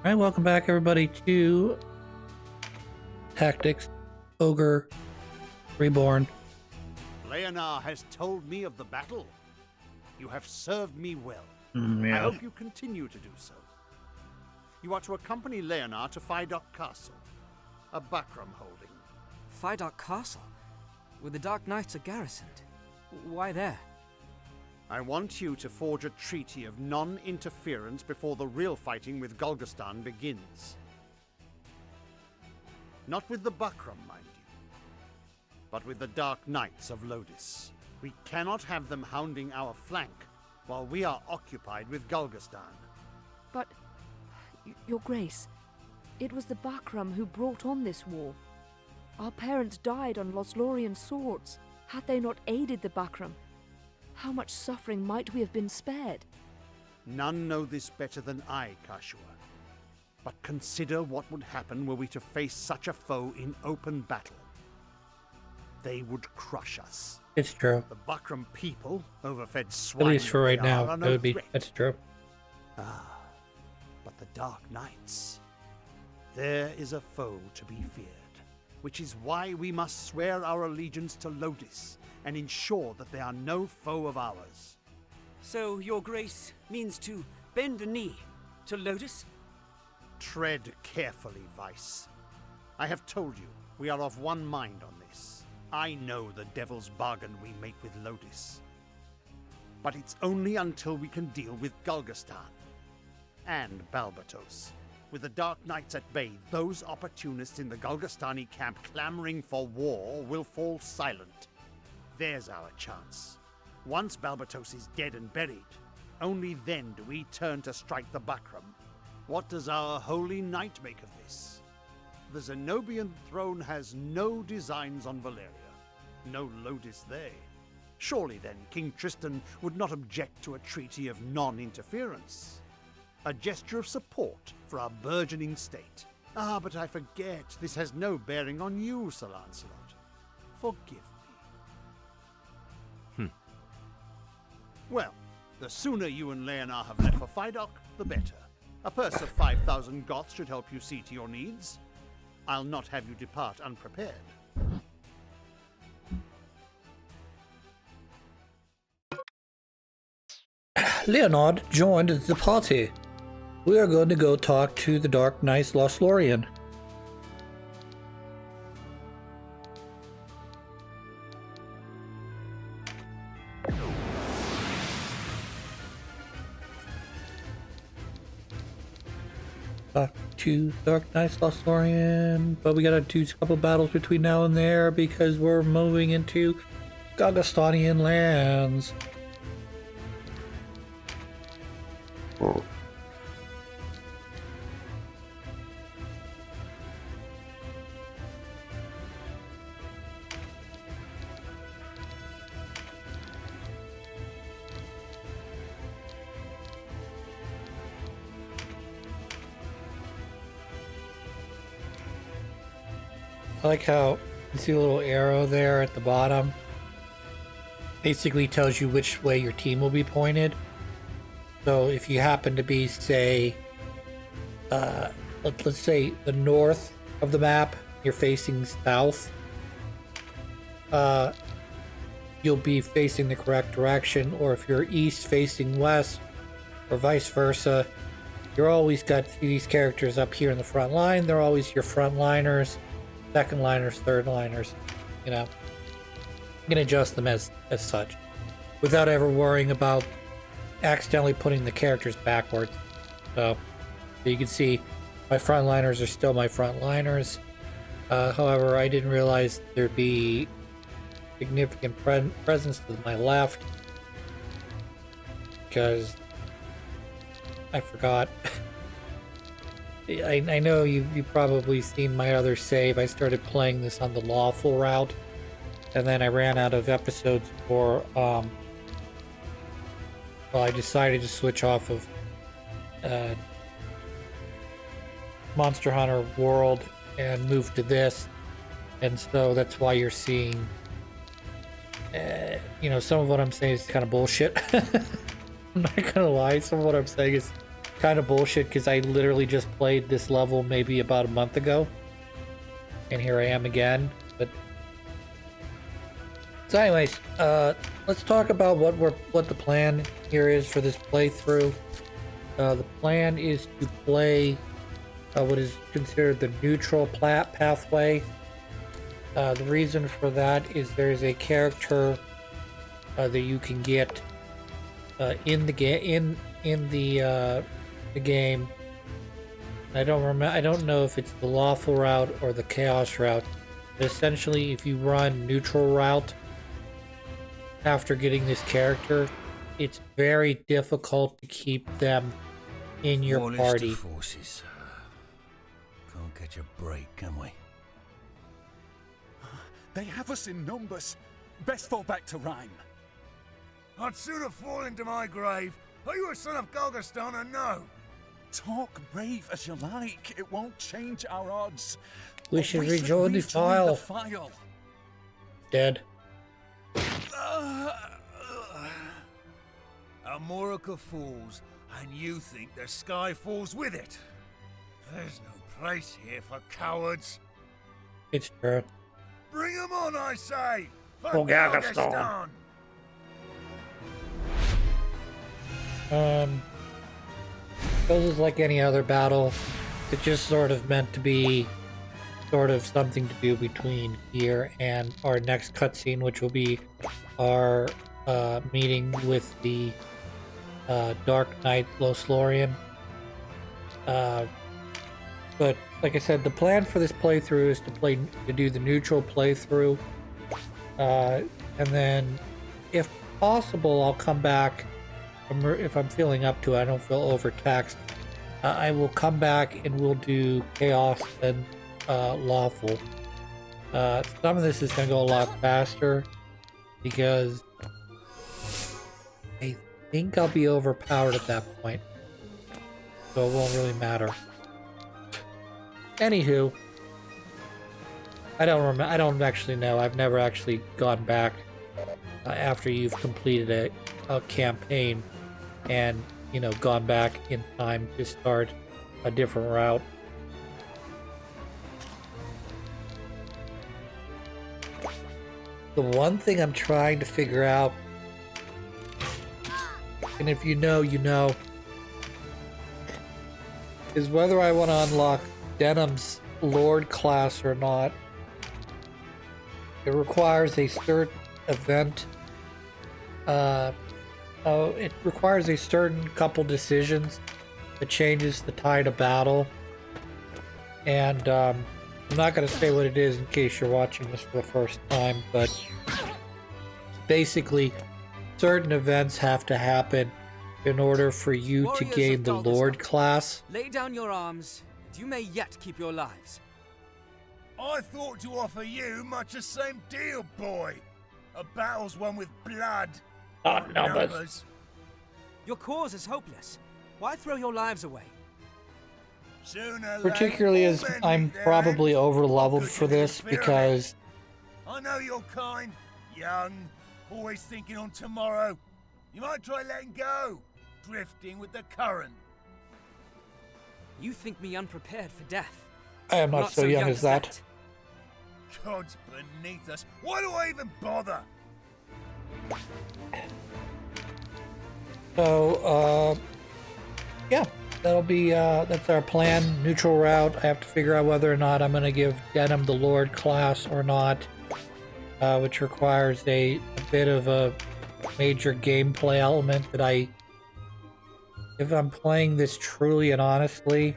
Alright, welcome back everybody to Tactics Ogre Reborn. Leonard has told me of the battle. You have served me well. Yeah. I hope you continue to do so. You are to accompany Leonard to Fidok Castle, a Bakram holding. Fidok Castle? Where the Dark Knights are garrisoned? Why there? I want you to forge a treaty of non-interference before the real fighting with Golgastan begins. Not with the Bakram, mind you, but with the Dark Knights of Lodis. We cannot have them hounding our flank while we are occupied with Golgastan. But, Your Grace, it was the Bakram who brought on this war. Our parents died on Loslorian swords. Had they not aided the Bakram, how much suffering might we have been spared? None know this better than I, Kashua. But consider what would happen were we to face such a foe in open battle. They would crush us. It's true. The Bakram people, overfed swine. At least for right now, are that would be. threat. That's true. But the Dark Knights, there is a foe to be feared, which is why we must swear our allegiance to Lodis and ensure that they are no foe of ours. So, Your Grace means to bend the knee to Lotus? Tread carefully, Vice. I have told you, we are of one mind on this. I know the devil's bargain we make with Lodis. But it's only until we can deal with Golgastan and Balbatos. With the Dark Knights at bay, those opportunists in the Golgastani camp clamoring for war will fall silent. There's our chance. Once Balbatos is dead and buried, only then do we turn to strike the Bakram. What does our holy knight make of this? The Zenobian throne has no designs on Valeria. No Lodis they. Surely then King Tristan would not object to a treaty of non-interference. A gesture of support for our burgeoning state. But I forget, this has no bearing on you, Sir Lancelot. Forgive me. Well, the sooner you and Leonard have left for Fidok, the better. A purse of 5,000 Goths should help you see to your needs. I'll not have you depart unprepared. Leonard joined the party. We are going to go talk to the Dark Knights Loslorian. Talk to Dark Knights Loslorian, but we gotta do a couple battles between now and there because we're moving into Golgastanian lands. I like how you see a little arrow there at the bottom. Basically tells you which way your team will be pointed. So if you happen to be, say, let's say the north of the map, you're facing south, you'll be facing the correct direction. Or if you're east facing west, or vice versa, you're always got these characters up here in the front line. They're always your front liners, second liners, third liners. You know, you can adjust them as such without ever worrying about accidentally putting the characters backwards. So you can see my frontliners are still my frontliners. However, I didn't realize there'd be significant presence to my left because I forgot. I know you've probably seen my other save. I started playing this on the lawful route, and then I ran out of episodes for well, I decided to switch off of Monster Hunter World and move to this, and so that's why you're seeing you know, some of what I'm saying is kind of bullshit. I'm not gonna lie, some of what I'm saying is kind of bullshit because I literally just played this level maybe about a month ago. And here I am again. But so anyways, let's talk about what the plan here is for this playthrough. The plan is to play what is considered the neutral pathway. The reason for that is there's a character that you can get in the game the game. I don't know if it's the lawful route or the chaos route. But essentially, if you run neutral route after getting this character, it's very difficult to keep them in your party. Forces. Can't catch a break, can we? They have us in numbers. Best fall back to Rhyme. I'd sooner fall into my grave. Are you a son of Golgaston or no? Talk brave as you like. It won't change our odds. We But should rejoin the file. file. Dead. Amorica falls, and you think the sky falls with it. There's no place here for cowards. It's true. Bring 'em on, I say! For Golgaston. Golgaston! This is like any other battle. It's just sort of meant to be sort of something to do between here and our next cutscene, which will be our meeting with the Dark Knight Lothlorien. But like I said, the plan for this playthrough is to do the neutral playthrough, and then, if possible, I'll come back if I'm feeling up to it. I don't feel overtaxed. I will come back and we'll do chaos and lawful. Some of this is going to go a lot faster because I think I'll be overpowered at that point, so it won't really matter. Anywho, I don't actually know. I've never actually gone back after you've completed a campaign and, you know, gone back in time to start a different route. The one thing I'm trying to figure out, and if you know, you know, is whether I want to unlock Denham's Lord class or not. It requires a certain event. It requires a certain couple decisions that changes the tide of battle. And I'm not going to say what it is in case you're watching this for the first time, but basically, certain events have to happen in order for you to Warriors gain of the Golgaston, Lord class. Lay down your arms, and you may yet keep your lives. I thought to offer you much the same deal, boy. A battle's won with blood. Not numbers. Your cause is hopeless. Why throw your lives away? Sooner or Particularly later, as all men I'm meet their probably end. over What leveled good for can this interfere in it? because I know your kind. Young, always thinking on tomorrow. You might try letting go. Drifting with the current. You think me unprepared for death. I am not so young as that. God's beneath us. Why do I even bother? So, yeah, that'll be, that's our plan. Neutral route. I have to figure out whether or not I'm going to give Denham the Lord class or not, which requires a bit of a major gameplay element that if I'm playing this truly and honestly,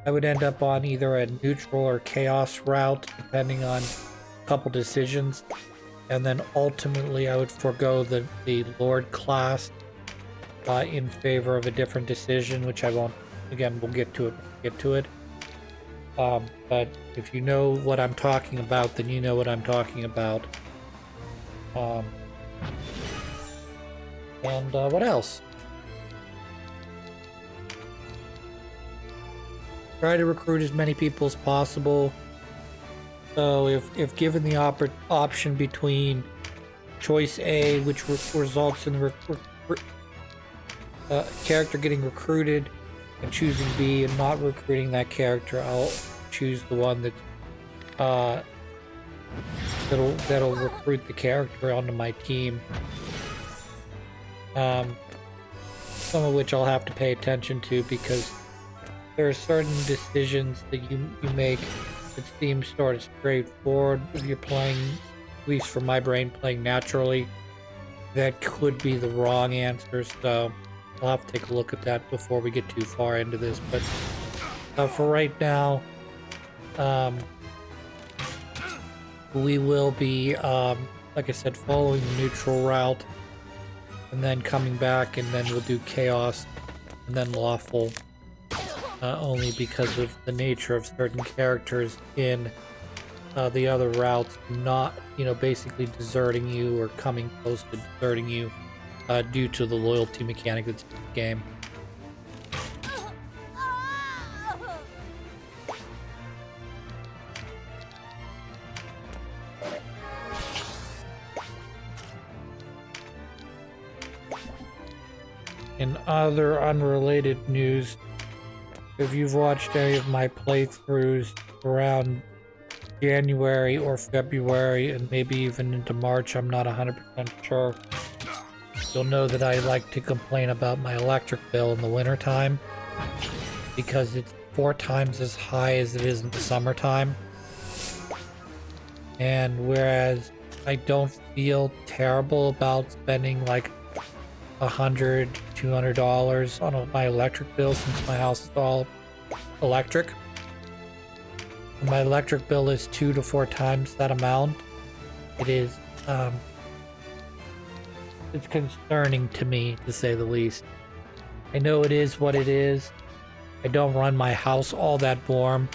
I would end up on either a neutral or chaos route, depending on a couple decisions. And then ultimately I would forego the Lord class in favor of a different decision, which I won't, again, we'll get to it. But if you know what I'm talking about, then you know what I'm talking about. And what else? Try to recruit as many people as possible. So if given the option between choice A, which results in the character getting recruited, and choosing B and not recruiting that character, I'll choose the one that that'll recruit the character onto my team. Some of which I'll have to pay attention to because there are certain decisions that you make that seem sort of straightforward if you're playing, at least for my brain, playing naturally. That could be the wrong answer, so I'll have to take a look at that before we get too far into this. But for right now, we will be, like I said, following the neutral route, and then coming back, and then we'll do chaos, and then lawful, only because of the nature of certain characters in the other routes not, basically deserting you or coming close to deserting you due to the loyalty mechanic that's in the game. In other unrelated news, if you've watched any of my playthroughs around January or February and maybe even into March, I'm not 100% sure, you'll know that I like to complain about my electric bill in the wintertime because it's 4 times as high as it is in the summertime. And whereas I don't feel terrible about spending like $100, $200 on my electric bill since my house is all electric. My electric bill is 2 to 4 times that amount. It is, it's concerning to me, to say the least. I know it is what it is. I don't run my house all that warm,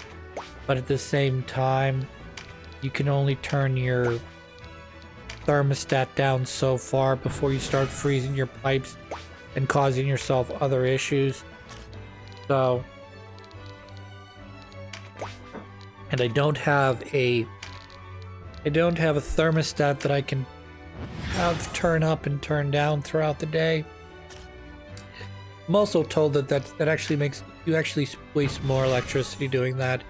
but at the same time, you can only turn your thermostat down so far before you start freezing your pipes and causing yourself other issues. So, and I don't have a thermostat that I can have turn up and turn down throughout the day. I'm also told that actually makes you actually waste more electricity doing that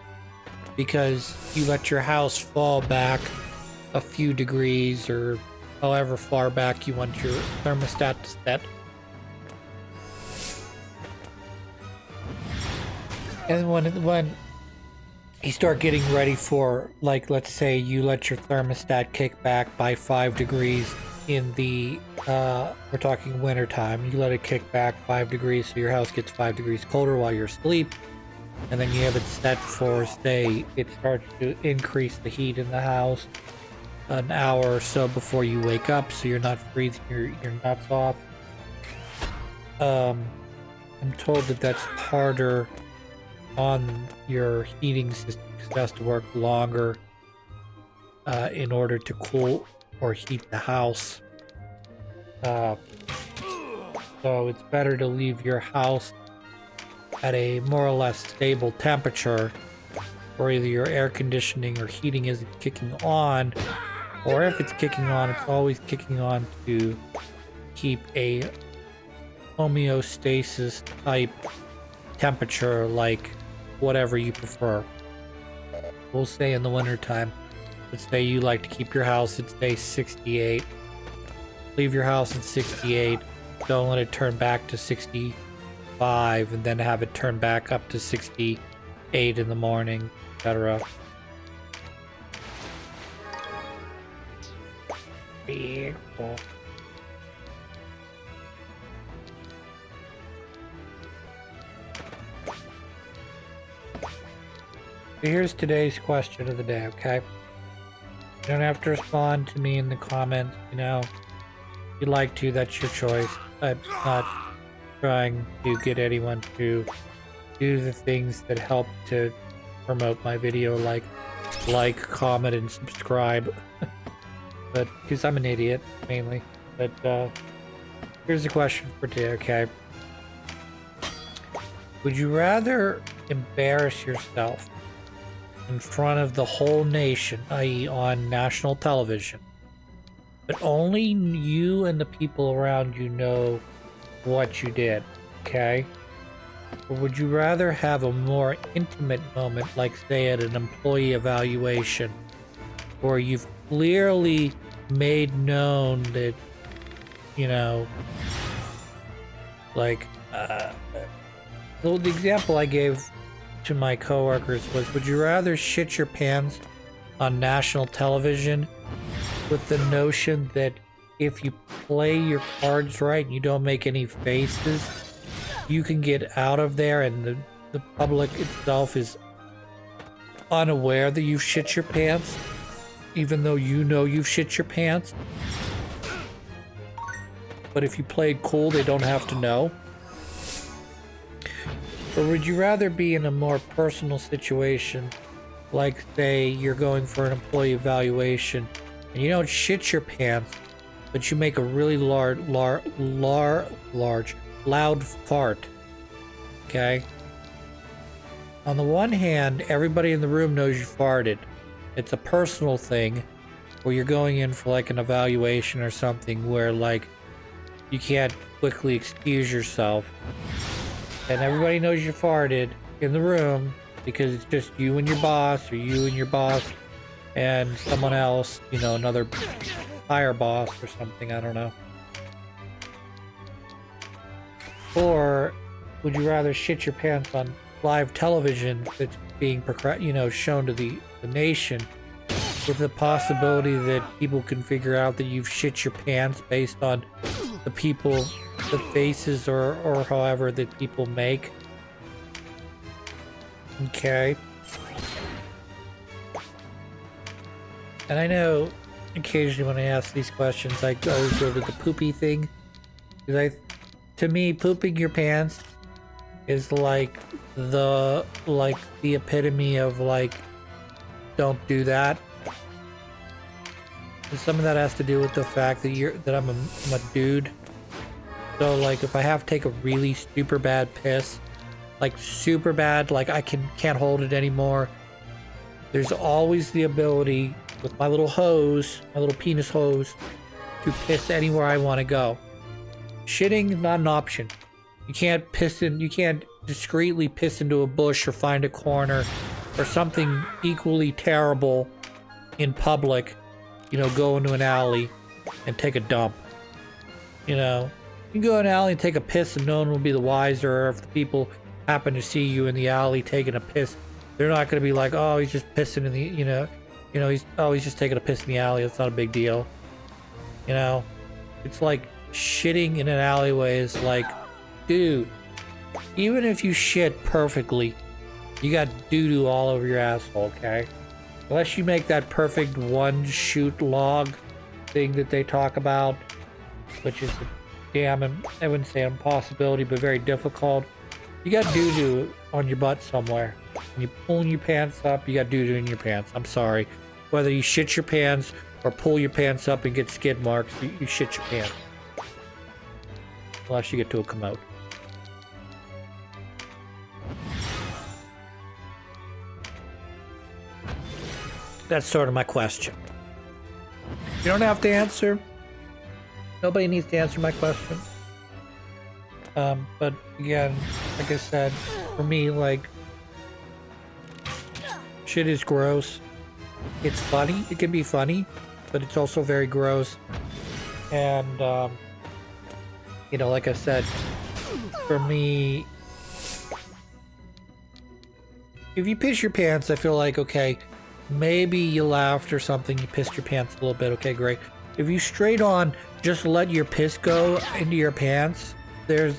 because you let your house fall back a few degrees or however far back you want your thermostat to set. And when you start getting ready for, like, let's say you let your thermostat kick back by 5 degrees in the, we're talking winter time, you let it kick back 5 degrees so your house gets 5 degrees colder while you're asleep, and then you have it set for, say, it starts to increase the heat in the house an hour or so before you wake up so you're not freezing your nuts off. I'm told that that's harder on your heating system because it has to work longer in order to cool or heat the house. So it's better to leave your house at a more or less stable temperature where either your air conditioning or heating isn't kicking on, or if it's kicking on, it's always kicking on to keep a homeostasis type temperature, like whatever you prefer. We'll say in the wintertime, let's say you like to keep your house at, say, 68. Leave your house at 68. Don't let it turn back to 65 and then have it turn back up to 68 in the morning, etc. Beautiful. So here's today's question of the day, okay? You don't have to respond to me in the comments, if you'd like to, that's your choice. I'm not trying to get anyone to do the things that help to promote my video, like, comment, and subscribe. But because I'm an idiot, mainly. But here's the question for today, okay? Would you rather embarrass yourself in front of the whole nation, i.e. on national television, but only you and the people around you know what you did, okay? Or would you rather have a more intimate moment, like say at an employee evaluation, where you've clearly made known that, you know, like, well, the example I gave to my coworkers was, would you rather shit your pants on national television with the notion that if you play your cards right and you don't make any faces, you can get out of there and the public itself is unaware that you've shit your pants, even though you know you've shit your pants? But if you played cool, they don't have to know? Or would you rather be in a more personal situation, like say you're going for an employee evaluation and you don't shit your pants, but you make a really loud fart, okay? On the one hand, everybody in the room knows you farted. It's a personal thing where you're going in for like an evaluation or something where like you can't quickly excuse yourself. And everybody knows you farted in the room because it's just you and your boss, or you and your boss and someone else, you know, another higher boss or something, I don't know. Or would you rather shit your pants on live television that's being, you know, shown to the nation, with the possibility that people can figure out that you've shit your pants based on the people, the faces or however that people make? Okay. And I know occasionally when I ask these questions, I always go to the poopy thing. Because to me, pooping your pants is like the epitome of like, don't do that. And some of that has to do with the fact that I'm a dude. So like if I have to take a really super bad piss, like super bad, like I can't hold it anymore, there's always the ability with my little hose, my little penis hose, to piss anywhere I want to go. Shitting is not an option. You can't discreetly piss into a bush or find a corner or something equally terrible in public, you know, go into an alley and take a dump. You know, you can go in an alley and take a piss and no one will be the wiser, or if the people happen to see you in the alley taking a piss, they're not going to be like, oh, he's just pissing in the, he's just taking a piss in the alley, it's not a big deal. You know, it's like shitting in an alleyway is like, dude, even if you shit perfectly, you got doo-doo all over your asshole, okay? Unless you make that perfect one shoot log thing that they talk about, which is a damn, I wouldn't say impossibility, but very difficult. You got doo-doo on your butt somewhere. When you pull your pants up, you got doo-doo in your pants. I'm sorry. Whether you shit your pants or pull your pants up and get skid marks, you shit your pants. Unless you get to a commode. That's sort of my question. You don't have to answer. Nobody needs to answer my question. But again, like I said, for me, like, shit is gross. It's funny. It can be funny, but it's also very gross. And, you know, like I said, for me, if you piss your pants, I feel like, okay, maybe you laughed or something, you pissed your pants a little bit, okay, great. If you straight on just let your piss go into your pants, there's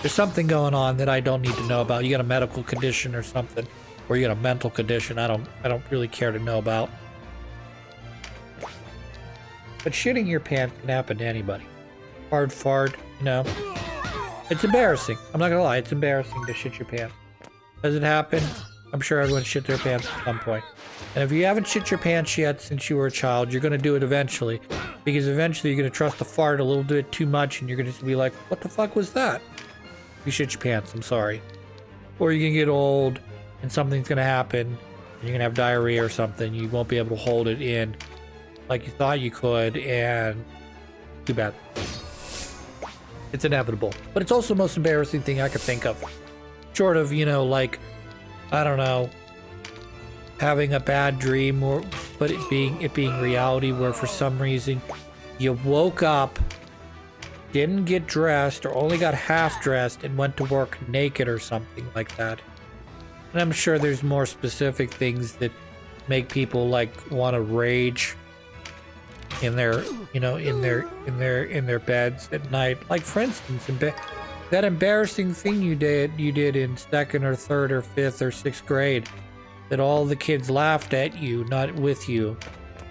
something going on that I don't need to know about. You got a medical condition or something, or you got a mental condition I don't really care to know about. But shitting your pants can happen to anybody. Hard fart, you know. It's embarrassing. I'm not gonna lie, it's embarrassing to shit your pants. Does it happen? I'm sure everyone shit their pants at some point. And if you haven't shit your pants yet since you were a child, you're going to do it eventually. Because eventually you're going to trust the fart a little bit too much and you're going to be like, what the fuck was that? You shit your pants, I'm sorry. Or you're going to get old and something's going to happen and you're going to have diarrhea or something. You won't be able to hold it in like you thought you could, and too bad. It's inevitable. But it's also the most embarrassing thing I could think of. Short of, you know, like, I don't know, having a bad dream, or but it being reality, where for some reason you woke up, didn't get dressed, or only got half dressed and went to work naked or something like that. And I'm sure there's more specific things that make people like want to rage in their, you know, in their beds at night. Like, for instance, that embarrassing thing you did in 2nd or 3rd or 5th or 6th grade, that all the kids laughed at you, not with you,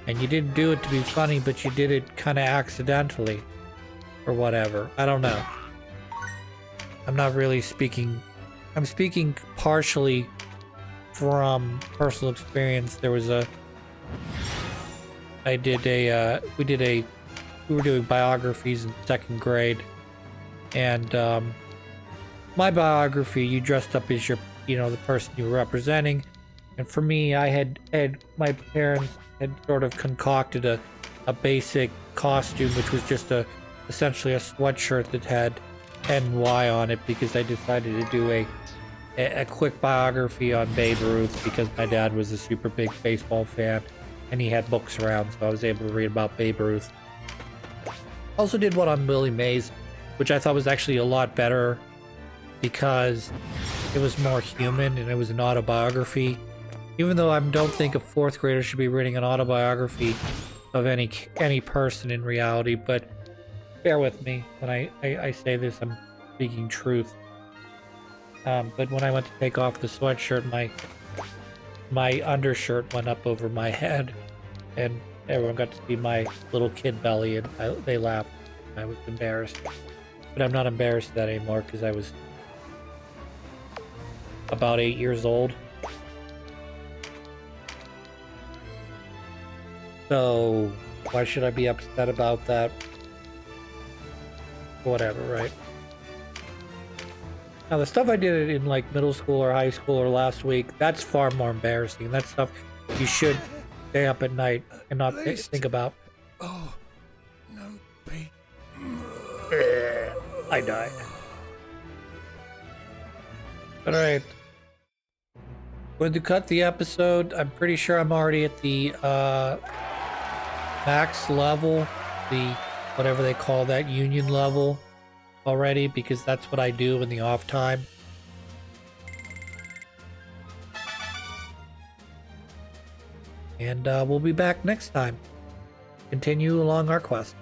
and you didn't do it to be funny, but you did it kind of accidentally or whatever. I don't know. I'm not really speaking. I'm speaking partially from personal experience. There was we were doing biographies in 2nd grade, and my biography, you dressed up as your, you know, the person you were representing. And for me, I had my parents had sort of concocted a basic costume, which was just essentially a sweatshirt that had NY on it, because I decided to do a quick biography on Babe Ruth, because my dad was a super big baseball fan and he had books around, so I was able to read about Babe Ruth. Also did one on Willie Mays, which I thought was actually a lot better because it was more human and it was an autobiography. Even though I don't think a 4th grader should be reading an autobiography of any person in reality, but bear with me when I say this, I'm speaking truth. But when I went to take off the sweatshirt, my undershirt went up over my head, and everyone got to see my little kid belly, and they laughed. I was embarrassed. But I'm not embarrassed of that anymore, because I was about 8 years old. So why should I be upset about that? Whatever, right? Now, the stuff I did in like middle school or high school or last week, that's far more embarrassing. That's stuff you should stay up at night and not think about. Oh, no, be. I died. Alright. Going to cut the episode. I'm pretty sure I'm already at the max level, the whatever they call that, union level already, because that's what I do in the off time. And we'll be back next time. Continue along our quest.